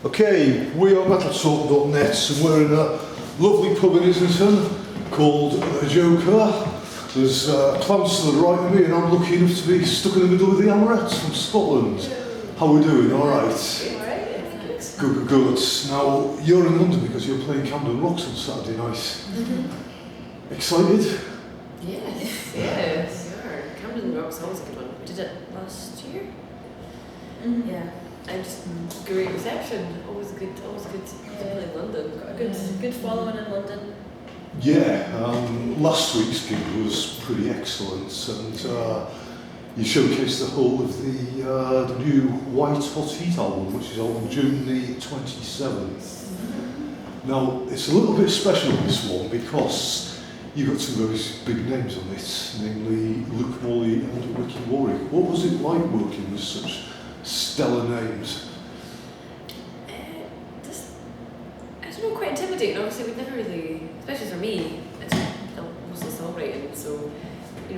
Okay, we are battletalk.net and we're in a lovely pub in Islington called The Joker. There's Clarence to the right of me and I'm lucky enough to be stuck in the middle with the Amorettes from Scotland. How are we doing? Alright? Good, good. Now, you're in London because you're playing Camden Rocks on Saturday night. Mm-hmm. Excited? Yes. Camden Rocks always a good one. We did it last year. Mm-hmm. Yeah. And just great reception. Always good to play in London. Got a good following in London. Yeah, last week's gig was pretty excellent and you showcased the whole of the new White Hot Heat album, which is out on June the 27th. Mm-hmm. Now, it's a little bit special, this one, because you've got two very big names on it, namely Morley and Ricky Warwick. What was it like working with such stellar names? I don't know, quite intimidating. Obviously, we'd never really, especially for me, it's mostly songwriting, so,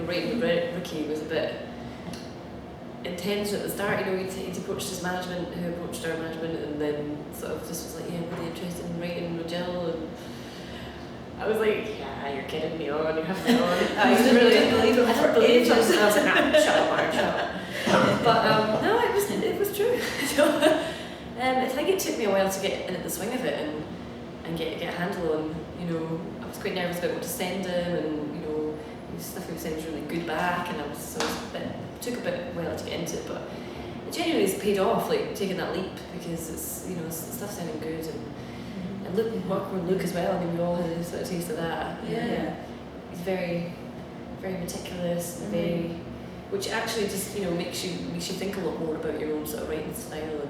writing with Ricky was a bit intense at the start. He'd approached his management, who approached our management, and then sort of just was like, yeah, I'm really interested in writing with Jill, and I was like, yeah, you're kidding me on, you're having me on. I didn't believe it for ages. I was like, nah, shut up, Mark, shut up. But no, it was true. I think it took me a while to get into the swing of it and get a handle on, I was quite nervous about what to send him, and stuff he was sending was really good back, and it took a bit while to get into it, but it genuinely has paid off, like taking that leap, because it's stuff sounding good, and working with Luke as well. I mean, we all had a sort of taste of that. Yeah. He's very, very meticulous, very, which actually just makes you think a lot more about your own sort of writing style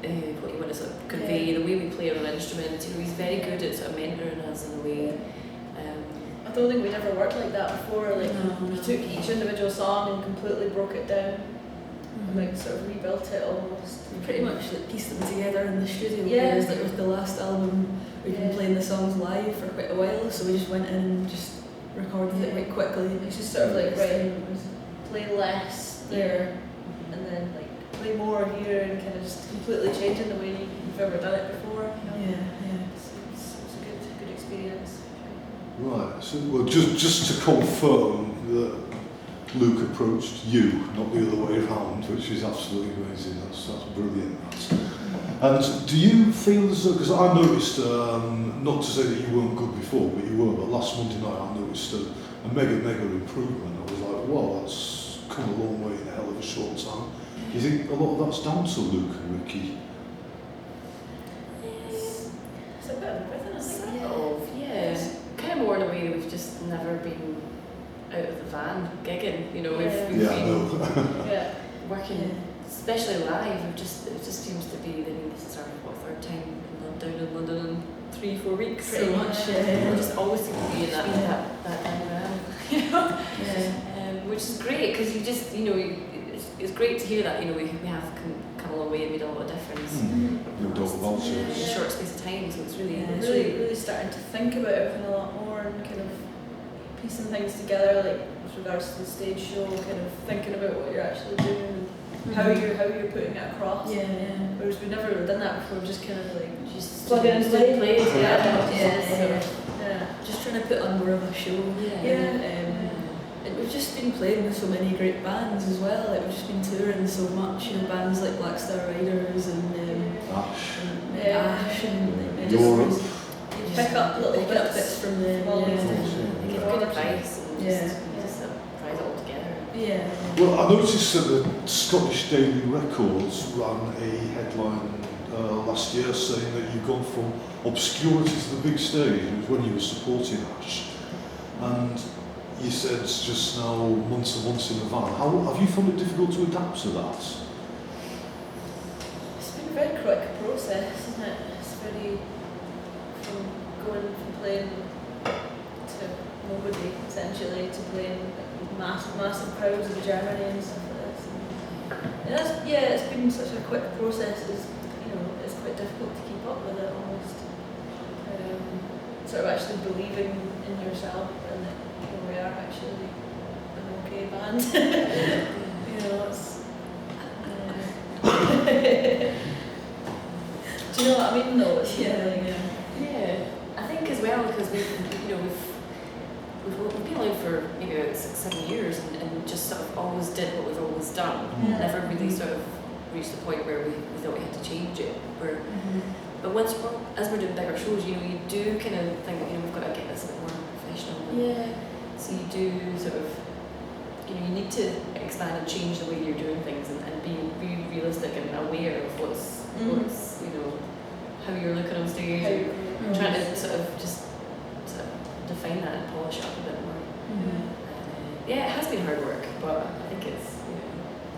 and what you want to sort of convey, the way we play on an instrument. He's very good at sort of mentoring us in a way. I don't think we'd ever worked like that before. We took each individual song and completely broke it down and sort of rebuilt it almost. We pretty much pieced them together in the studio. Whereas with the last album, we've been playing the songs live for quite a while, so we just went in and just recorded it quite quickly. It's just sort of play less there, and then play more here, and kind of just completely changing the way you've ever done it before. It's a good experience. Right, so just to confirm that Luke approached you, not the other way around, which is absolutely amazing. That's brilliant. And do you feel as though, because I noticed, not to say that you weren't good before, but you were, but last Monday night I noticed a mega improvement. I was like, wow, that's come a long way in a hell of a short time. Do you think a lot of that's down to Luke and Ricky? It's a bit of everything, I think. Yeah. Kind of more in a way that we've just never been out of the van gigging. We've been working, especially live. It just seems to be. This is our third time down in London in 3-4 weeks. Pretty much. We just always seem to be in that van, which is great, because it's great to hear that we have come a long way and made a lot of difference in a short space of time. So it's really starting to think about everything a lot more and kind of piecing things together, with regards to the stage show, kind of thinking about what you're actually doing and how you're putting it across. Whereas we've never really done that before, just kind of just plug in and play. Just trying to put on more of a show. And we've just been playing with so many great bands as well. We've just been touring so much, bands like Black Star Riders and Ash and Europe. Pick up little bits from them. Give good advice and just prize it all together. Well, I noticed that the Scottish Daily Records ran a headline last year saying that you've gone from obscurity to the big stage. It was when you were supporting Ash. And you said just now months and months in the van. How have you found it difficult to adapt to that? It's been a very quick process, isn't it? It's very going from playing to nobody, essentially, to playing massive crowds in Germany and stuff like this. And it's been such a quick process. It's quite difficult to keep up with it almost. Sort of actually believing in yourself and that we are actually an okay band. It's you know what I mean though? It's Yeah. I think as well because we've been alive for maybe about 6-7 years and just sort of always did what we've always done. Yeah. Never really sort of reached the point where we thought we had to change it. But as we're doing bigger shows, you do kind of think, we've got to get this a bit more professional. Yeah. So you do sort of, you need to expand and change the way you're doing things and be realistic and aware of what's how you're looking on stage. Trying to sort of just define that and polish it up a bit more. Yeah, it has been hard work, but I think it's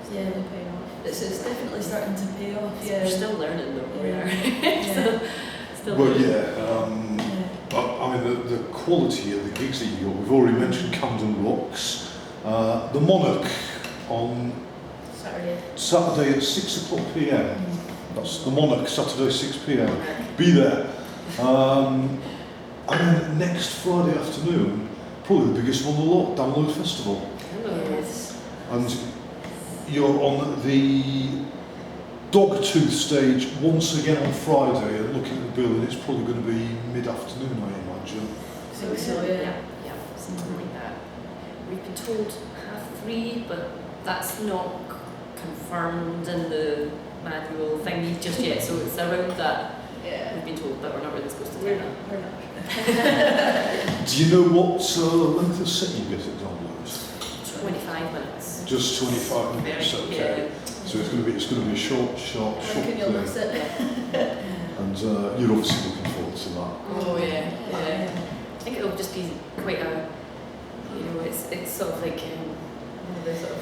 definitely paying off. It's definitely starting to pay off. Yeah. We're still learning though. We are. Still Well, learning. I mean, the quality of the gigs that you got, we've already mentioned Camden Rocks, the Monarch on Saturday at 6 o'clock p.m. That's the Monarch, Saturday 6 p.m. Be there. And then next Friday afternoon, probably the biggest one of the lot, Download Festival. Yes. And you're on the Dogtooth stage once again on Friday, and looking at the bill, and it's probably going to be mid-afternoon, I imagine. I think so, yeah, something like that. We've been told 3:30, but that's not confirmed in the manual thingy just yet, so it's around that. Yeah. We've been told, but we're not really supposed to tell We're that. not. Do you know what length of set you get at Download? 25 minutes. Just 25 minutes, Very, okay. So it's going to be a short Reckon you'll miss thing. it. And you're obviously looking forward to that. Oh yeah. I think it'll just be quite a, it's sort of like one of the sort of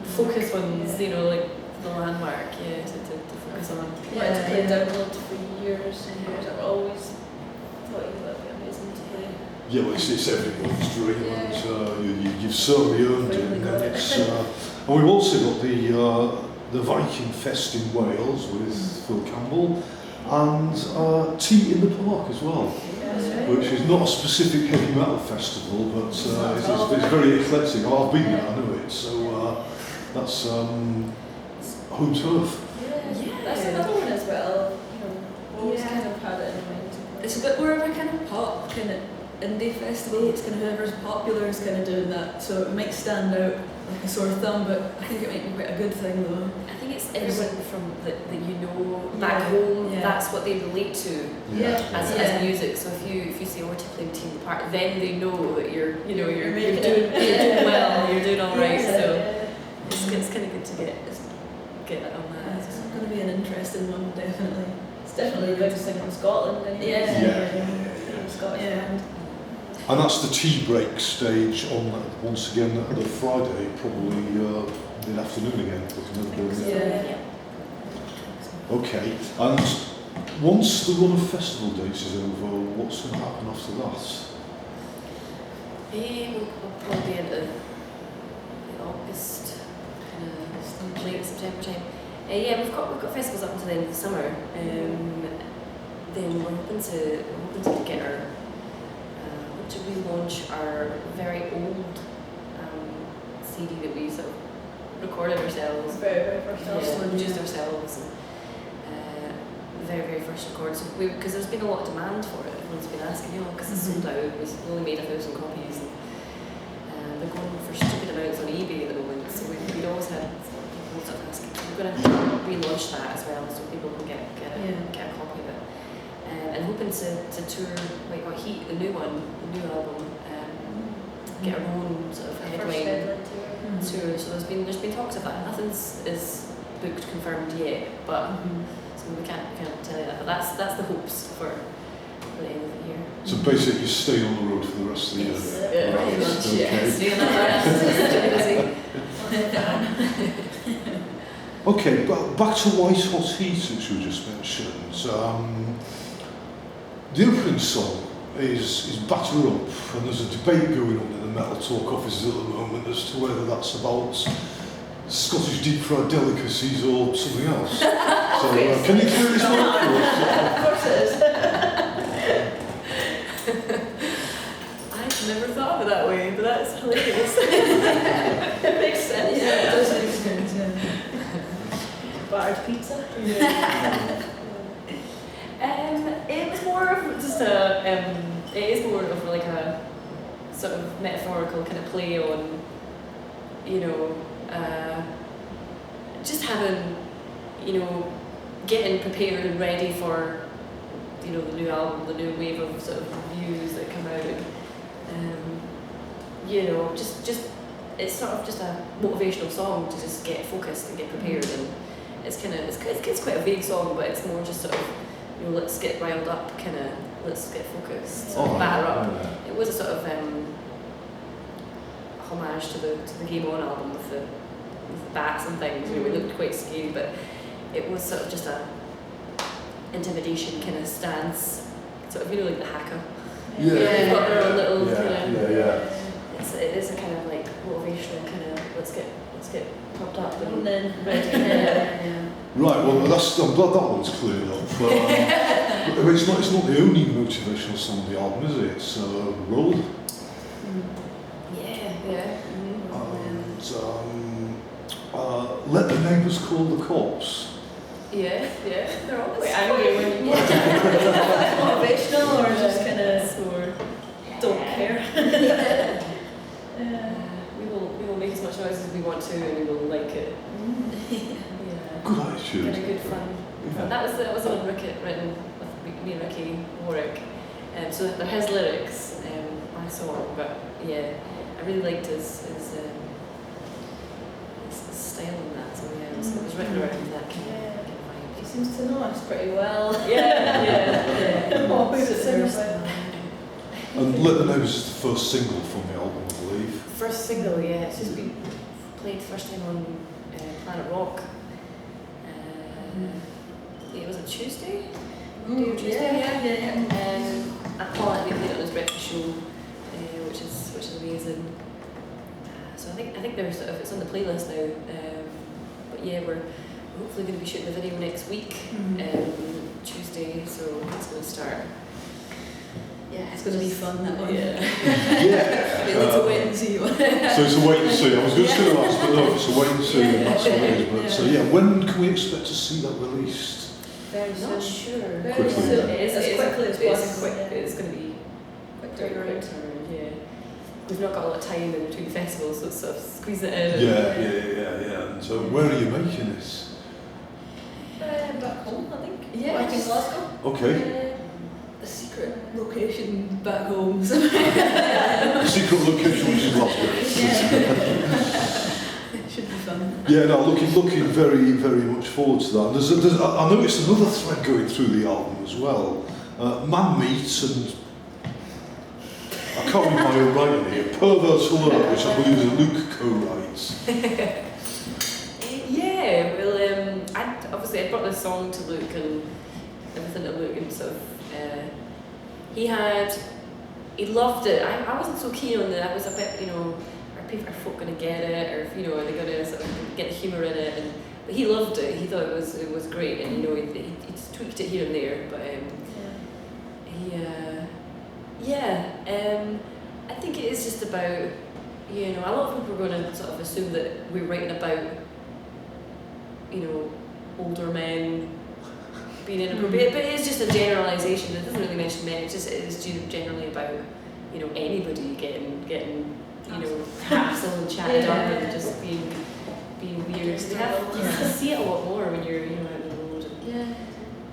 focus ones, like the landmark, to focus on. I wanted to play Download for years and years. I've always thought it would be amazing to play. Yeah, well, it's everyone's dream, and you've certainly earned it. And it's, and we've also got the Viking Fest in Wales with Phil Campbell, and Tea in the Park as well, which is not a specific heavy metal festival, but it's very eclectic. I've been there, I know it, so that's home turf. That's another one as well. Always kind of had it in mind. It's a bit more of a kind of pop, kind of indie festival. It's kind of whoever's popular is kind of doing that, so it might stand out like a sore thumb, but I think it might be quite a good thing though. I think it's everyone from that back home. Yeah. That's what they relate to as music. So if you see Orty playing Tea in the Park, then they know that you're doing well, you're doing all right. So it's kind of good to get that on that. It's going to be an interesting one, definitely. It's definitely the biggest thing in Scotland. Scottish band. And that's the tea break stage on, once again, the Friday, probably mid-afternoon again, looking at the building. Okay, and once the run of festival dates is over, what's going to happen after that? We'll probably be into August, kind of late September time. We've got festivals up until the end of the summer. Then we're hoping to get our to relaunch our very old CD that we sort of recorded ourselves, Very first album. produced ourselves, the very first record. So because there's been a lot of demand for it, everyone's been asking, because it's sold out. We only made 1,000 copies, and they're going for stupid amounts on eBay at the moment. So we'd always had people sort of asking. So we're going to relaunch that as well, so people can get a copy of it. And hoping to tour like what Heat, the new album, get our own sort of headline tour. So there's been talks of that. Nothing's is booked, confirmed yet, but so we can't tell you that. But that's the hopes for the end of the year. So basically, you stay on the road for the rest of the year. Yeah, pretty much. Okay. Stay on that busy. Okay, but back to White Hot Heat, which you just mentioned. The opening song is Batter Up, and there's a debate going on in the Metal Talk offices at the moment as to whether that's about Scottish deep fried delicacies or something else. So can you clear this one up for us? Of course it is. I've never thought of it that way, but that's hilarious. It makes sense. Yeah, it does make sense, yeah. Battered pizza. just a, it is more of like a sort of metaphorical kind of play on, you know, just having, you know, getting prepared and ready for, you know, the new album, the new wave of sort of views that come out. You know, just it's sort of just a motivational song to just get focused and get prepared, and it's kind of it's quite a vague song, but it's more just sort of, you know, let's get riled up, kind of let's get focused, sort of batter up. It was a sort of homage to the Game On album with the bats and things. You know, it looked quite scary, but it was sort of just a intimidation kind of stance, sort of, you know, like the hacker. They've got their own little kind of. It is a kind of like motivational kind of let's get pumped up and then ready. Right. Well, I'm glad that one's cleared up. But it's not the only motivational song on the album, is it? It's Roll. Yeah. And Let the Neighbours Call the Cops. Yeah. They're all quite angry when you watch it. Motivational or just kind of don't care. We will make as much noise as we want to, and we will like it. Good attitude. Kind of good fun. Yeah. That was on written with me and Ricky Warwick. So they're his lyrics, my song, but yeah, I really liked his style in that. So yeah, it was written around that kind of vibe. He seems to know us pretty well. Yeah. Always at And Let the Neighbours is the first single from the album, I believe. First single, yeah. It's just been played first time on Planet Rock. It was a Tuesday? Monday or Tuesday, yeah. At Paul, we played it on his breakfast show, which is amazing. So I think there's sort of, it's on the playlist now. But yeah, we're hopefully going to be shooting the video next week, Tuesday. So it's going to start. Yeah, it's going to be fun, that one. Yeah. We'll need to wait and see. So it's a wait and see. I was just going to ask, but no, it's a wait and see, and that's what it is. But so yeah, when can we expect to see that released? Very soon. Not sure. Very soon. As quickly as possible. It's going to be quick turnaround. Yeah. We've not got a lot of time in between festivals, so it's sort of squeezing it in. Yeah. And so where are you making this? Back home, I think. Yeah. Back in Glasgow. Okay. A secret location back home. A secret location which is Glasgow. It should be fun. Yeah, no, looking very, very much forward to that. I noticed another thread going through the album as well. Man Meat and I can't read my own writing here. Perverse Alert, which I believe is Luke co-writes. I brought this song to Luke and everything to Luke, and sort of he loved it. I wasn't so keen on it. I was a bit, you know, are folk going to get it, or you know, are they going to sort of get the humour in it? But he loved it. He thought it was great, and you know, he just tweaked it here and there. But I think it is just about, you know, a lot of people are going to sort of assume that we're writing about, you know, older men being inappropriate, but it is just a generalisation. It doesn't really mention men. It is generally about, you know, anybody getting you know, hassled and chatted up and just being weird. You see it a lot more when you're, you know, out on the road. And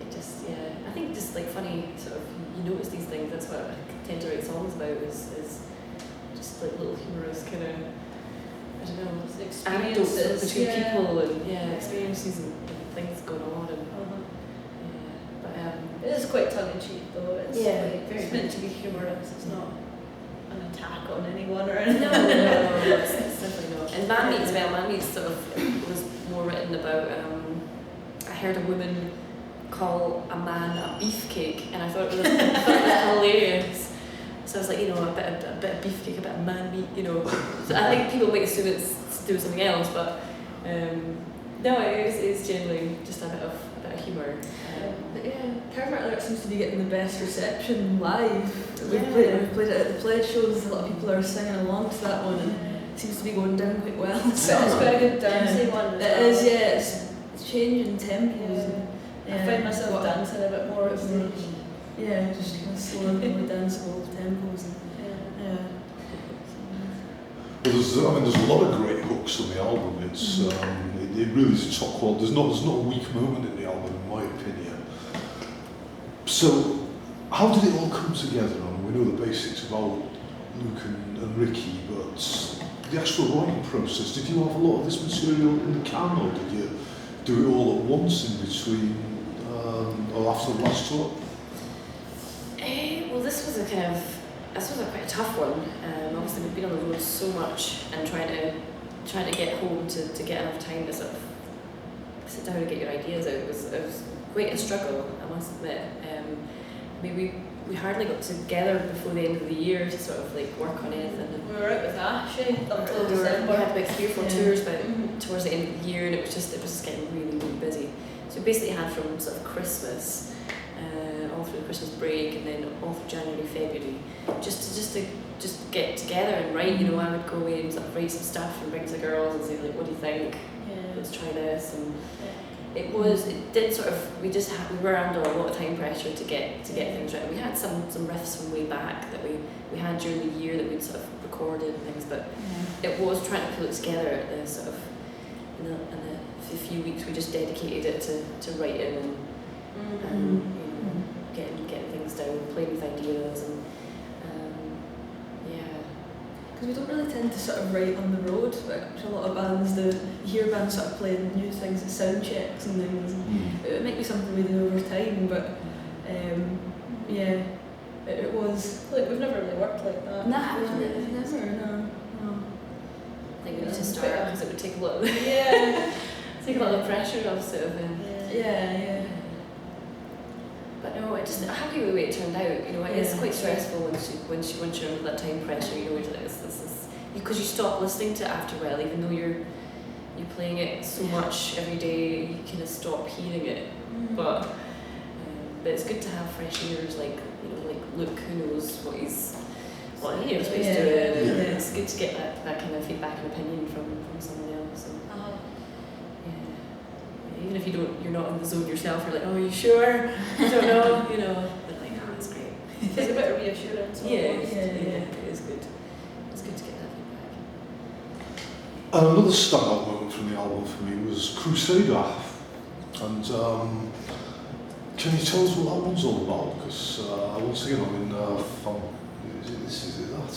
it just, I think just like funny sort of, you notice these things. That's what I tend to write songs about. Is just like little humorous kind of, I don't know, anecdotes between people and experiences and things going on and. It is quite tongue-in-cheek though. It's very meant to be humorous. It's not an attack on anyone or anything. No, it's definitely not. And Man Meat as well. Man Meat sort of was more written about. I heard a woman call a man a beefcake, and I thought it was hilarious. So I was like, you know, a bit of beefcake, a bit of man meat, you know. So I think people might assume it's to do with something else, but no, it's generally just a bit of humour. But Pervert Alert seems to be getting the best reception live. We've played it at the play shows. A lot of people are singing along to that one, and it seems to be going down quite well. It's quite a good dancing one. It is, it's changing tempos. I find myself dancing a bit more at stage. yeah, just kind of slower, more danceable tempos. And, yeah. Well, there's a lot of great hooks on the album. It's it really is top quality. There's not a weak moment in the album, in my opinion. So, how did it all come together? I mean, we know the basics about Luke and Ricky, but the actual writing process, did you have a lot of this material in the can, or did you do it all at once in between, or after the last tour? Well, this was quite a tough one. Obviously, we've been on the road so much and trying to get home to get enough time to sort of sit down and get your ideas out. It was quite a struggle, I must admit. We hardly got together before the end of the year to sort of like work on anything. We were out with Ash until We December. had about 3 or 4 tours towards the end of the year, and it was just getting really, really busy. So we basically had from sort of Christmas, all through the Christmas break, and then all through January, February, just to get together and write. You know, I would go away and sort of write some stuff and bring to the girls and say like, what do you think? Let's try this. And we were under a lot of time pressure to get things right. We had some riffs from way back that we had during the year that we'd sort of recorded and things, but it was trying to pull it together at the sort of in a few weeks. We just dedicated it to writing and getting things down, playing with ideas, and because we don't really tend to sort of write on the road, which a lot of bands do. You hear bands sort of playing new things at sound checks and things. It might be something we do over time, but it was. Like, we've never really worked like that. Never, no. I think we need to start because it would take a lot of take a lot of the pressure off sort of. Yeah. But no, I'm happy with the way it turned out. You know, it's quite stressful once you're under that time pressure. You know, this is because you stop listening to it after a while, even though you're playing it so much every day, you kind of stop hearing it. But it's good to have fresh ears, like Luke, who knows what he's doing. And it's good to get that kind of feedback and opinion from someone else. And, even if you're not in the zone yourself, you're like, oh, are you sure? I don't know, you know. But like, oh, that's great. It's a bit of reassurance. It is good. It's good to get that feedback. Another standout moment from the album for me was Crusader. And can you tell us what that one's all about? Because once again, I'm in is it that?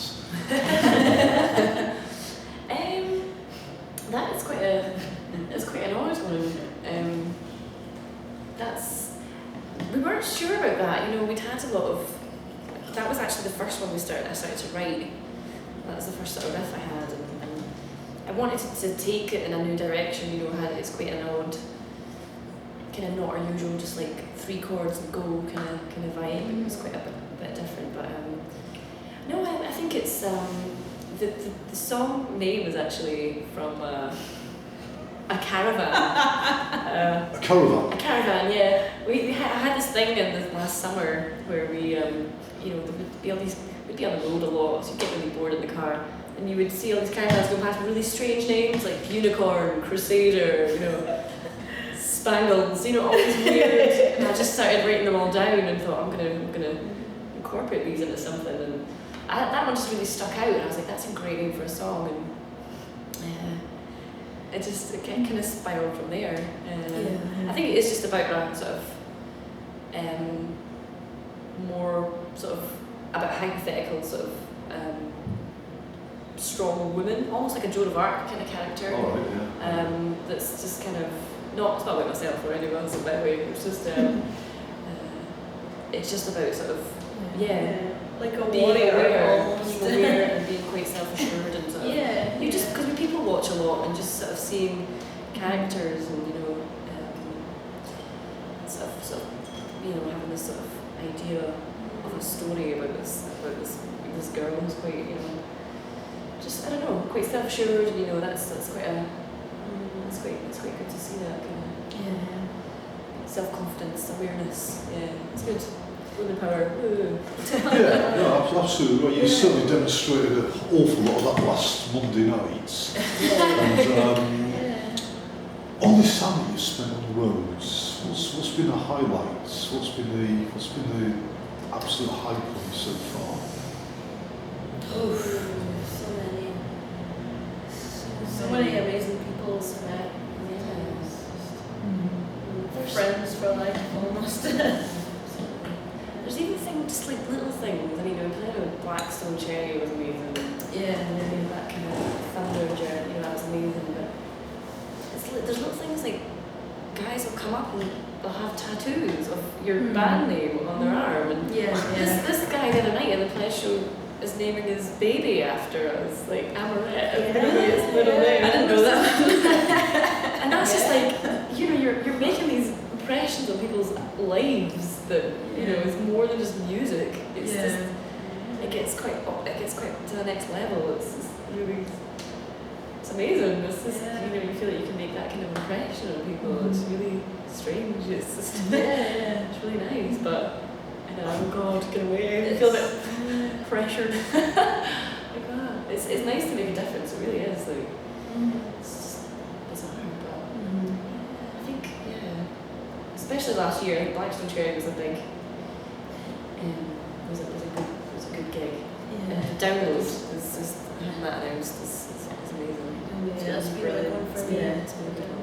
That is quite an odd one. We weren't sure about that. You know, we'd had a lot of. That was actually the first one I started to write. That was the first sort of riff I had, and I wanted to take it in a new direction. You know, it's quite an odd, kind of not our usual, just like 3 chords and go kind of vibe. It was quite a bit different, but no, I think it's the song name is actually from a caravan. A caravan? A caravan, yeah. I had this thing in the last summer where we, there would be we'd be on the road a lot, so you'd get really bored in the car, and you would see all these caravans go past with really strange names like Unicorn, Crusader, Spangles, all these weird. And I just started writing them all down and thought, I'm gonna incorporate these into something, and that one just really stuck out, and I was like, that's a great name for a song, and it kind of spiraled from there. I think it is just about a sort of more sort of about hypothetical sort of strong woman, almost like a Joan of Arc kind of character. That's just kind of it's not about myself or anyone else in that way. It's just it's just about sort of like a being warrior, aware and being quite self-assured and sort of you just because people watch a lot and just sort of seeing characters and sort of having this sort of idea of a story about this girl who's quite just I don't know, quite self-assured, and that's quite a it's quite good to see that kind of self-confidence, awareness. It's good. Women power. Absolutely. Well, you certainly demonstrated an awful lot of that last Monday night. And all this time that you've spent on the roads, what's been the highlights? What's been absolute high points so far? Oh, so many amazing people met. Friends for life almost. There's even things, just like little things. I mean, we played with Blackstone Cherry was amazing. Yeah. And then that kind of thunder journey, that was amazing. But it's like, there's little things like guys will come up and they'll have tattoos of your band name on their arm. And this guy the other night in the play show is naming his baby after us, like Amorette. His middle name. I didn't know that. And that's just like, you know, you're making these impressions on people's lives that, you know, is more than just music. It's just, it gets quite to the next level. It's just really, it's amazing. It's just, you know, you feel like you can make that kind of impression on people. It's really strange. It's just, it's really nice, but I know, oh God, get away. I feel a bit pressured. Like that. It's nice to make a difference. It really is. Like, it's just bizarre, but I think, especially last year, I think Blackstone Cherry was a big, was a good gig. Downloads is just having that announced is amazing. Yeah, it's been really good for me. It's been a good one.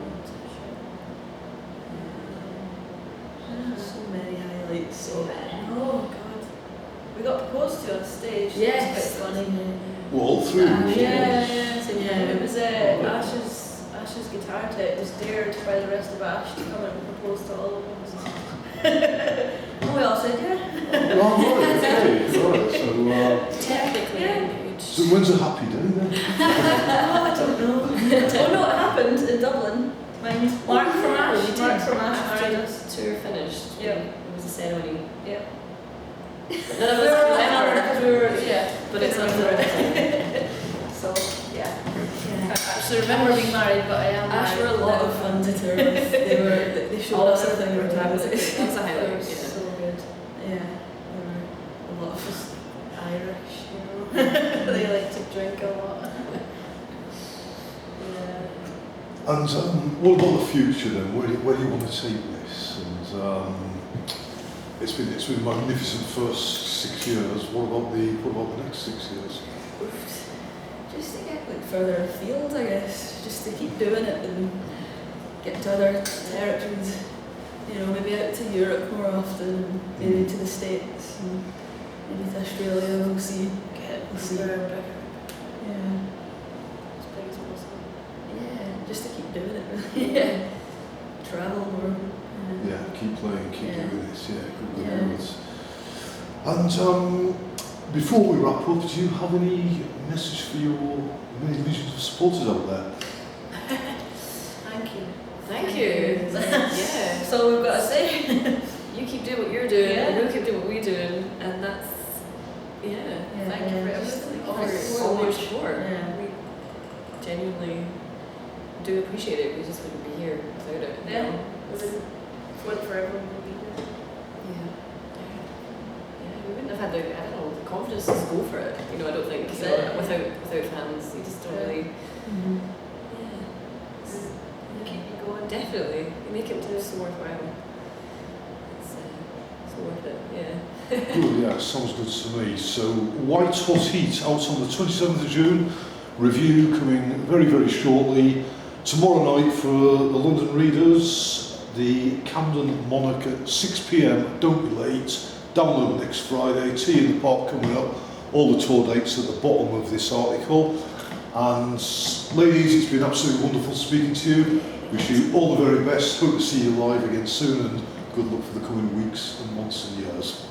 So many highlights. So many. Oh God, we got proposed to on stage. Yes. That was quite funny. Well, all three of you. It was Ash's guitar tech was dared by the rest of Ash to come and propose to all of us. And we all said yeah. Well, right, so, Technically engaged. so when's a happy day then? I don't know. Oh no, it happened in Dublin. Mark from Ash married us. Tour finished. Yep. It was a ceremony. Yep. None of us we were but it's unreal. So yeah. I So actually remember being married, but I am Ash married. were a lot of fun to tour with. They showed us everything. That was a highlight. So good. Yeah, there were a lot of us. Irish, you know. They like to drink a lot. Yeah. And what about the future then? Where do you want to take this? And it's been a magnificent first 6 years. What about the next 6 years? Just to get like further afield, I guess. Just to keep doing it and get to other territories. You know, maybe out to Europe more often, and maybe to the States, and maybe to Australia. We'll see. Get We'll see. bigger and bigger. Yeah. As big as possible. Yeah. Just to keep doing it. Really. Yeah. Travel more. Yeah, keep playing, keep doing this. Yeah, good Yeah. words. And before we wrap up, do you have any message for your many legions of supporters out there? Thank you. Thank you. Yeah. That's all we've got to say. You keep doing what you're doing, Yeah. and we'll keep doing what we're doing, and that's Thank you for everything. all your support. Yeah. We genuinely do appreciate it. We just wouldn't be here without it. you Yeah. know? One for everyone will be here. Yeah, we wouldn't have had the confidence to go for it. You know, I don't think without fans, you just don't really. Keep you going. Definitely, you make it so worthwhile. It's worth it. Yeah. Good, yeah, sounds good to me. So, White Hot Heat out on the 27th of June. Review coming very, very shortly. Tomorrow night for the London readers, the Camden Monarch at 6 p.m. Don't be late. Download next Friday. Tea in the Pot coming up. All the tour dates at the bottom of this article. And ladies, it's been absolutely wonderful speaking to you. Wish you all the very best. Hope to see you live again soon, and good luck for the coming weeks and months and years.